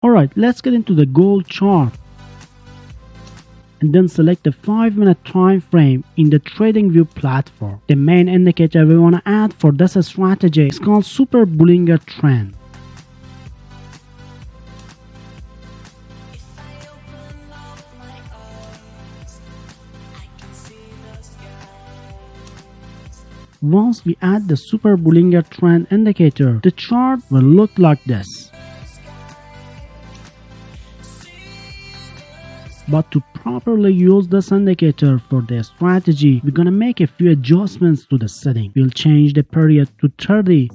Alright, let's get into the gold chart. And then select the 5-minute time frame in the TradingView platform. The main indicator we want to add for this strategy is called Super Bollinger Trend. Once we add the Super Bollinger Trend indicator, the chart will look like this. But to properly use this indicator for the strategy, we're gonna make a few adjustments to the setting. We'll change the period to 30.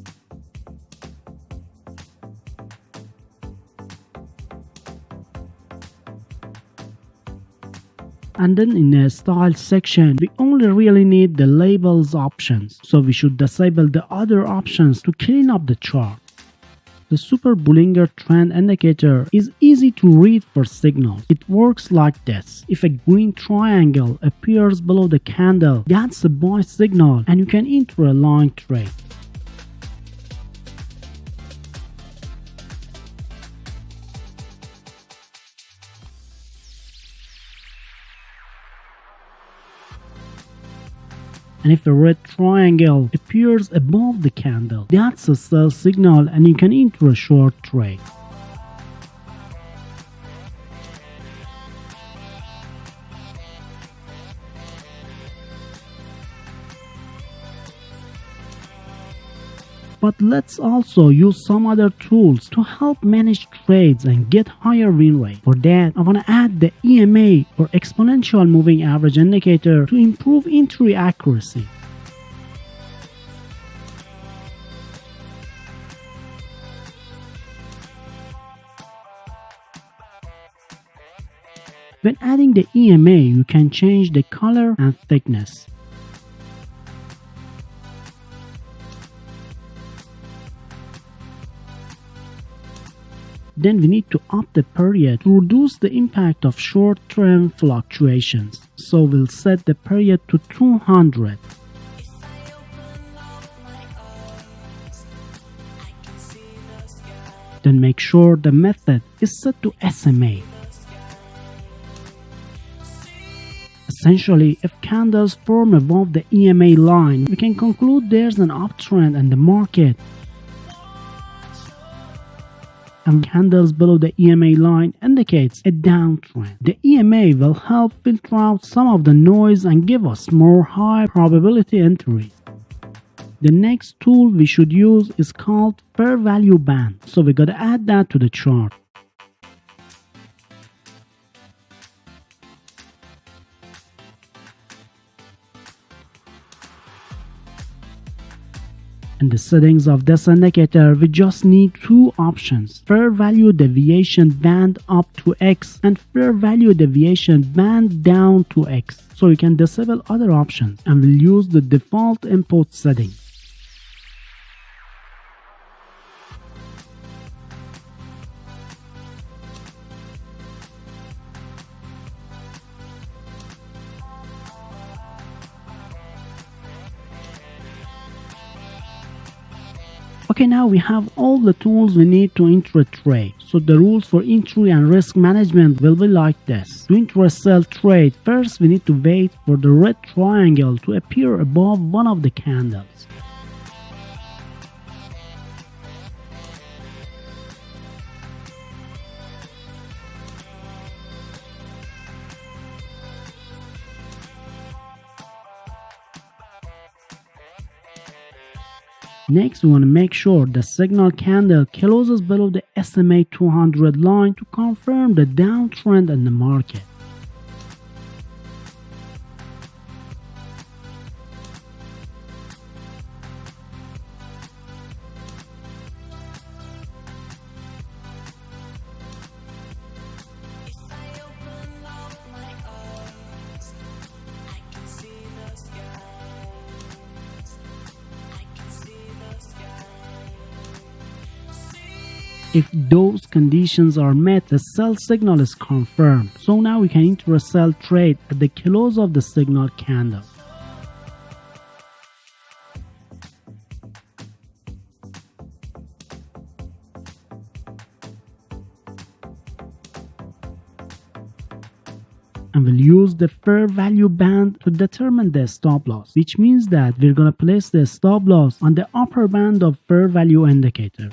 And then in the style section, we only really need the labels options. So we should disable the other options to clean up the chart. The Super Bollinger Trend indicator is easy to read for signals. It works like this. If a green triangle appears below the candle, that's a buy signal and you can enter a long trade. And if a red triangle appears above the candle, that's a sell signal and you can enter a short trade. But let's also use some other tools to help manage trades and get higher win rate. For that, I want to add the EMA or exponential moving average indicator to improve entry accuracy. When adding the EMA, you can change the color and thickness. Then we need to up the period to reduce the impact of short-term fluctuations. So we'll set the period to 200. Then make sure the method is set to SMA. Essentially, if candles form above the EMA line, we can conclude there's an uptrend in the market. And candles below the EMA line indicates a downtrend. The EMA will help filter out some of the noise and give us more high probability entries. The next tool we should use is called Fair Value Band, so we gotta add that to the chart. In the settings of this indicator, we just need two options: fair value deviation band up to X and fair value deviation band down to X. So you can disable other options and we'll use the default input setting. Okay, now we have all the tools we need to enter a trade. So the rules for entry and risk management will be like this. To enter a sell trade, first we need to wait for the red triangle to appear above one of the candles. Next, we want to make sure the signal candle closes below the SMA 200 line to confirm the downtrend in the market. If those conditions are met, the sell signal is confirmed. So now we can enter a sell trade at the close of the signal candle. And we'll use the fair value band to determine the stop loss, which means that we're going to place the stop loss on the upper band of fair value indicator.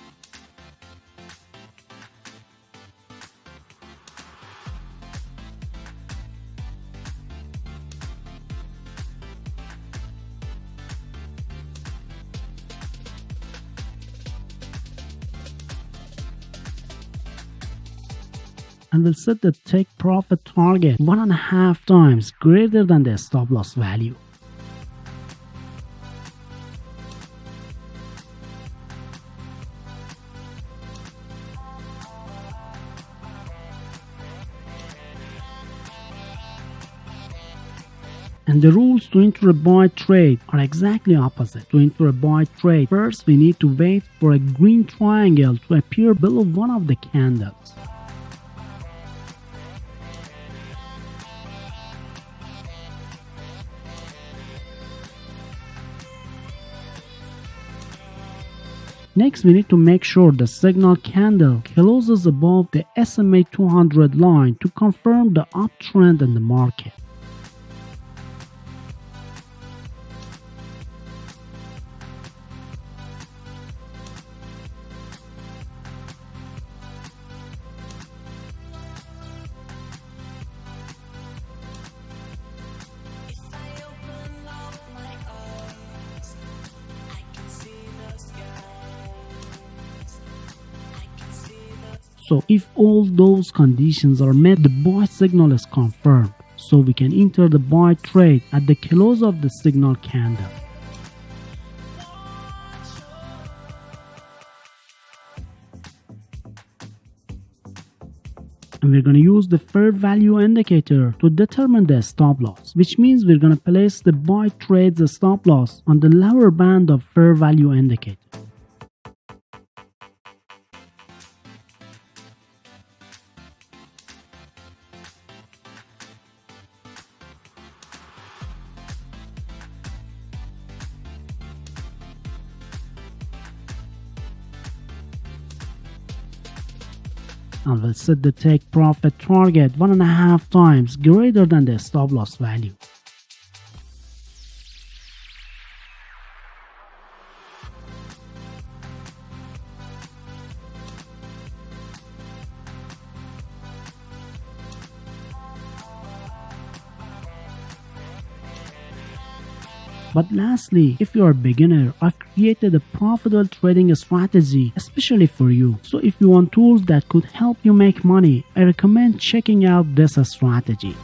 And we'll set the take profit target 1.5 times greater than the stop loss value. And the rules to enter a buy trade are exactly opposite. To enter a buy trade, first we need to wait for a green triangle to appear below one of the candles. Next, we need to make sure the signal candle closes above the SMA 200 line to confirm the uptrend in the market. So if all those conditions are met, the buy signal is confirmed. So we can enter the buy trade at the close of the signal candle. And we're going to use the fair value indicator to determine the stop loss, which means we're going to place the buy trade's stop loss on the lower band of fair value indicator. And we'll set the take profit target 1.5 times greater than the stop loss value. But lastly, if you are a beginner, I've created a profitable trading strategy especially for you. So if you want tools that could help you make money, I recommend checking out this strategy.